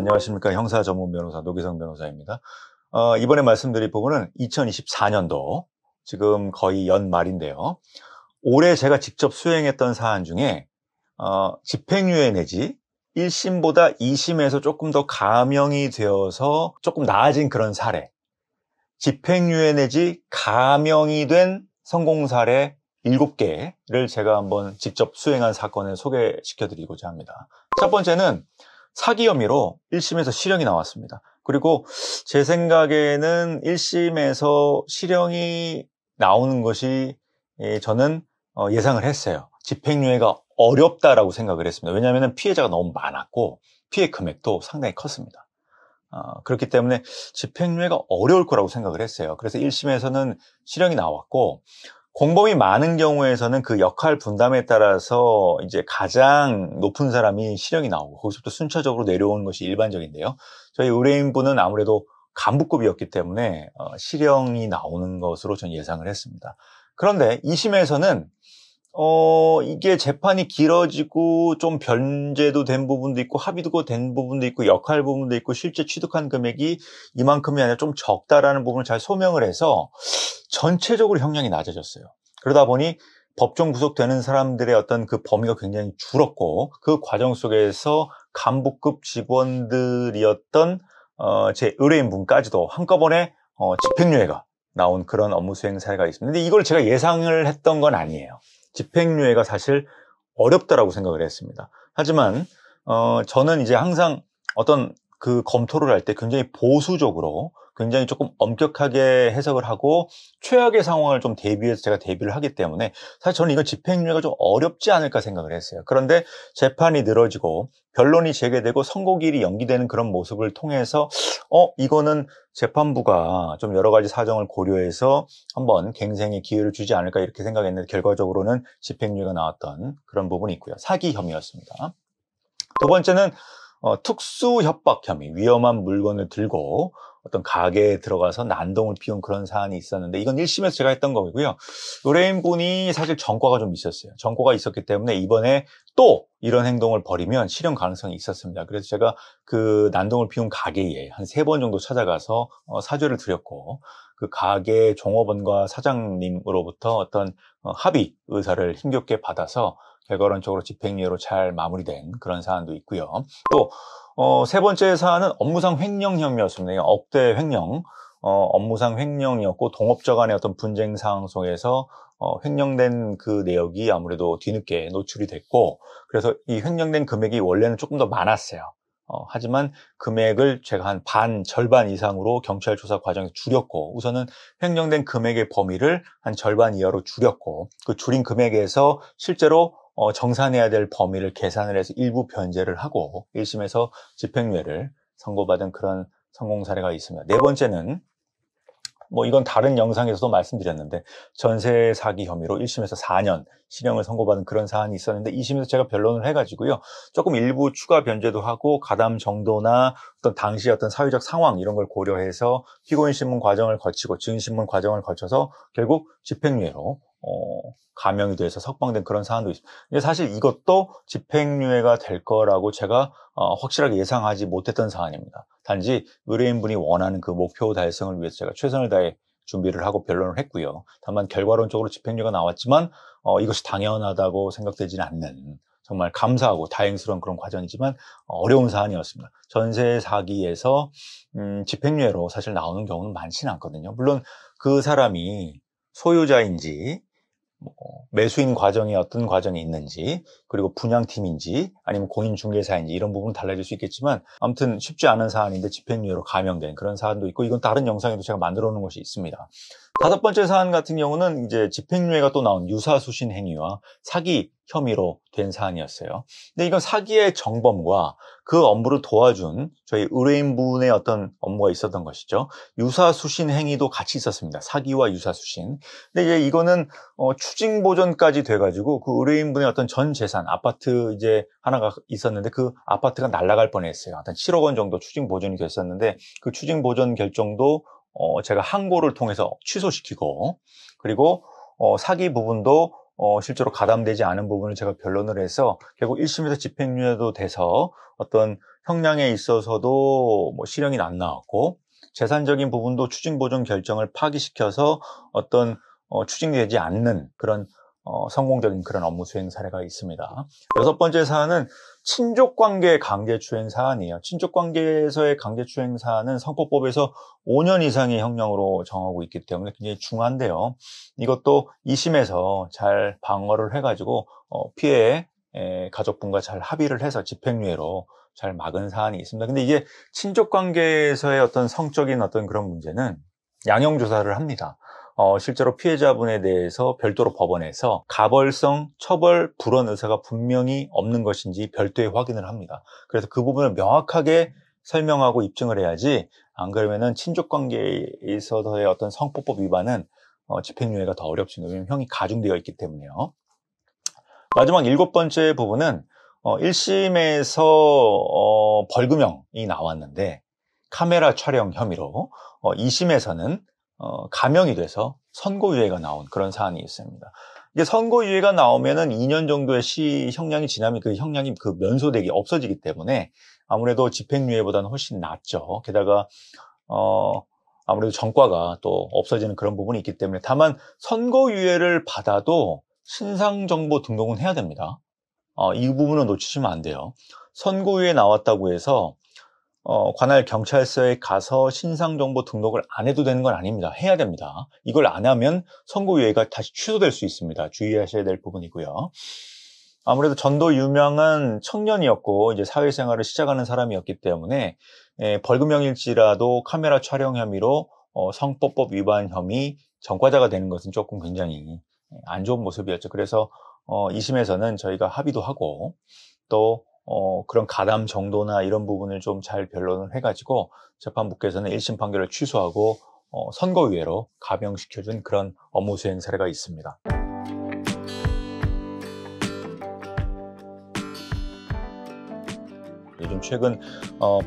안녕하십니까. 형사 전문 변호사 노기성 변호사입니다. 이번에 말씀드릴 부분은 2024년도 지금 거의 연말인데요. 올해 제가 직접 수행했던 사안 중에 집행유예 내지 1심보다 2심에서 조금 더 감형이 되어서 조금 나아진 그런 사례, 집행유예 내지 감형이 된 성공 사례 7개를 제가 한번 직접 수행한 사건을 소개시켜드리고자 합니다. 첫 번째는 사기 혐의로 1심에서 실형이 나왔습니다. 그리고 제 생각에는 1심에서 실형이 나오는 것이 저는 예상을 했어요. 집행유예가 어렵다라고 생각을 했습니다. 왜냐하면 피해자가 너무 많았고 피해 금액도 상당히 컸습니다. 그렇기 때문에 집행유예가 어려울 거라고 생각을 했어요. 그래서 1심에서는 실형이 나왔고, 공범이 많은 경우에서는 그 역할 분담에 따라서 이제 가장 높은 사람이 실형이 나오고 거기서부터 순차적으로 내려오는 것이 일반적인데요. 저희 의뢰인분은 아무래도 간부급이었기 때문에 실형이 나오는 것으로 저는 예상을 했습니다. 그런데 2심에서는 이게 재판이 길어지고 좀 변제도 된 부분도 있고 합의도 된 부분도 있고 역할 부분도 있고 실제 취득한 금액이 이만큼이 아니라 좀 적다라는 부분을 잘 소명을 해서 전체적으로 형량이 낮아졌어요. 그러다 보니 법정 구속되는 사람들의 어떤 그 범위가 굉장히 줄었고, 그 과정 속에서 간부급 직원들이었던 제 의뢰인분까지도 한꺼번에 집행유예가 나온 그런 업무 수행 사례가 있습니다. 근데 이걸 제가 예상을 했던 건 아니에요. 집행유예가 사실 어렵다라고 생각을 했습니다. 하지만 저는 이제 항상 어떤 그 검토를 할 때 굉장히 보수적으로 굉장히 조금 엄격하게 해석을 하고 최악의 상황을 좀 대비해서 제가 대비를 하기 때문에 사실 저는 이건 집행유예가 좀 어렵지 않을까 생각을 했어요. 그런데 재판이 늘어지고 변론이 재개되고 선고일이 연기되는 그런 모습을 통해서 이거는 재판부가 좀 여러 가지 사정을 고려해서 한번 갱생의 기회를 주지 않을까 이렇게 생각했는데, 결과적으로는 집행유예가 나왔던 그런 부분이 있고요. 사기 혐의였습니다. 두 번째는 특수 협박 혐의, 위험한 물건을 들고 어떤 가게에 들어가서 난동을 피운 그런 사안이 있었는데, 이건 1심에서 제가 했던 거고요. 의뢰인분이 사실 전과가 좀 있었어요. 전과가 있었기 때문에 이번에 또 이런 행동을 벌이면 실형 가능성이 있었습니다. 그래서 제가 그 난동을 피운 가게에 한 3번 정도 찾아가서 사죄를 드렸고, 그 가게 종업원과 사장님으로부터 어떤 합의 의사를 힘겹게 받아서 결과론적으로 집행유예로 잘 마무리된 그런 사안도 있고요. 또 세 번째 사안은 업무상 횡령 혐의였습니다. 억대 횡령, 업무상 횡령이었고 동업자 간의 어떤 분쟁 상황 속에서 횡령된 그 내역이 아무래도 뒤늦게 노출이 됐고, 그래서 이 횡령된 금액이 원래는 조금 더 많았어요. 하지만 금액을 제가 한 절반 이상으로 경찰 조사 과정에서 줄였고, 우선은 횡령된 금액의 범위를 한 절반 이하로 줄였고, 그 줄인 금액에서 실제로 정산해야 될 범위를 계산을 해서 일부 변제를 하고 1심에서 집행유예를 선고받은 그런 성공 사례가 있습니다. 네 번째는 이건 다른 영상에서도 말씀드렸는데, 전세 사기 혐의로 1심에서 4년 실형을 선고받은 그런 사안이 있었는데 2심에서 제가 변론을 해가지고요, 조금 일부 추가 변제도 하고 가담 정도나 어떤 당시 어떤 사회적 상황 이런 걸 고려해서 피고인 신문 과정을 거치고 증인 신문 과정을 거쳐서 결국 집행유예로 감형이 돼서 석방된 그런 사안도 있습니다. 근데 사실 이것도 집행유예가 될 거라고 제가 확실하게 예상하지 못했던 사안입니다. 단지 의뢰인분이 원하는 그 목표 달성을 위해서 제가 최선을 다해 준비를 하고 변론을 했고요. 다만 결과론적으로 집행유예가 나왔지만 이것이 당연하다고 생각되지는 않는, 정말 감사하고 다행스러운 그런 과정이지만 어려운 사안이었습니다. 전세 사기에서 집행유예로 사실 나오는 경우는 많지는 않거든요. 물론 그 사람이 소유자인지 매수인 과정이 어떤 과정이 있는지, 그리고 분양팀인지 아니면 공인중개사인지 이런 부분은 달라질 수 있겠지만 아무튼 쉽지 않은 사안인데 집행유예로 감형된 그런 사안도 있고, 이건 다른 영상에도 제가 만들어 놓은 것이 있습니다. 다섯 번째 사안 같은 경우는 이제 집행유예가 또 나온 유사수신 행위와 사기 혐의로 된 사안이었어요. 근데 이건 사기의 정범과 그 업무를 도와준 저희 의뢰인분의 어떤 업무가 있었던 것이죠. 유사수신 행위도 같이 있었습니다. 사기와 유사수신. 근데 이제 이거는 추징 보전까지 돼가지고 그 의뢰인분의 어떤 전 재산, 아파트 이제 하나가 있었는데 그 아파트가 날아갈 뻔했어요. 한 7억 원 정도 추징 보전이 됐었는데 그 추징 보전 결정도 제가 항고를 통해서 취소시키고, 그리고 사기 부분도 실제로 가담되지 않은 부분을 제가 변론을 해서 결국 1심에서 집행유예도 돼서 어떤 형량에 있어서도 뭐 실형이 안 나왔고 재산적인 부분도 추징보전 결정을 파기시켜서 어떤 추징되지 않는 그런 성공적인 그런 업무 수행 사례가 있습니다. 여섯 번째 사안은 친족관계 강제추행 사안이에요. 친족관계에서의 강제추행 사안은 성폭법에서 5년 이상의 형량으로 정하고 있기 때문에 굉장히 중한데요. 이것도 2심에서 잘 방어를 해가지고 피해 가족분과 잘 합의를 해서 집행유예로 잘 막은 사안이 있습니다. 근데 이게 친족관계에서의 어떤 성적인 어떤 그런 문제는 양형조사를 합니다. 실제로 피해자분에 대해서 별도로 법원에서 가벌성 처벌 불원 의사가 분명히 없는 것인지 별도의 확인을 합니다. 그래서 그 부분을 명확하게 설명하고 입증을 해야지, 안 그러면은 친족관계에 있어서의 어떤 성폭법 위반은 집행유예가 더 어렵습니다. 왜냐하면 형이 가중되어 있기 때문에요. 마지막 일곱 번째 부분은 1심에서 벌금형이 나왔는데 카메라 촬영 혐의로 2심에서는 감형이 돼서 선고유예가 나온 그런 사안이 있습니다. 이게 선고유예가 나오면은 2년 정도의 형량이 지나면 그 형량이 면소되기 없어지기 때문에 아무래도 집행유예보다는 훨씬 낫죠. 게다가 아무래도 전과가 또 없어지는 그런 부분이 있기 때문에, 다만 선고유예를 받아도 신상정보 등록은 해야 됩니다. 이 부분은 놓치시면 안 돼요. 선고유예 나왔다고 해서 관할 경찰서에 가서 신상정보 등록을 안 해도 되는 건 아닙니다. 해야 됩니다. 이걸 안 하면 선고유예가 다시 취소될 수 있습니다. 주의하셔야 될 부분이고요. 아무래도 전도 유명한 청년이었고 이제 사회생활을 시작하는 사람이었기 때문에 벌금형일지라도 카메라 촬영 혐의로 성폭법 위반 혐의 전과자가 되는 것은 조금 굉장히 안 좋은 모습이었죠. 그래서 2심에서는 저희가 합의도 하고 또 그런 가담 정도나 이런 부분을 좀 잘 변론을 해가지고 재판부께서는 1심 판결을 취소하고 선고유예로 감형시켜준 그런 업무 수행 사례가 있습니다. 요즘 최근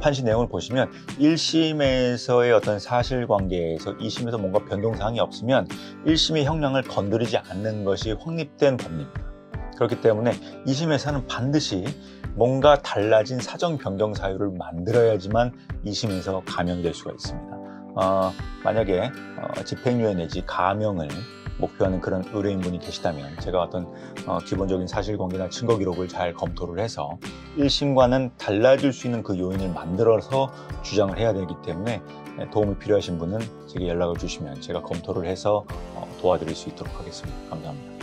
판시 내용을 보시면 1심에서의 어떤 사실관계에서 2심에서 뭔가 변동사항이 없으면 1심의 형량을 건드리지 않는 것이 확립된 법리입니다. 그렇기 때문에 2심에서는 반드시 뭔가 달라진 사정 변경 사유를 만들어야지만 2심에서 감형될 수가 있습니다. 만약에 집행유예 내지 감형을 목표하는 그런 의뢰인분이 계시다면 제가 어떤 기본적인 사실관계나 증거 기록을 잘 검토를 해서 1심과는 달라질 수 있는 그 요인을 만들어서 주장을 해야 되기 때문에 도움이 필요하신 분은 제게 연락을 주시면 제가 검토를 해서 도와드릴 수 있도록 하겠습니다. 감사합니다.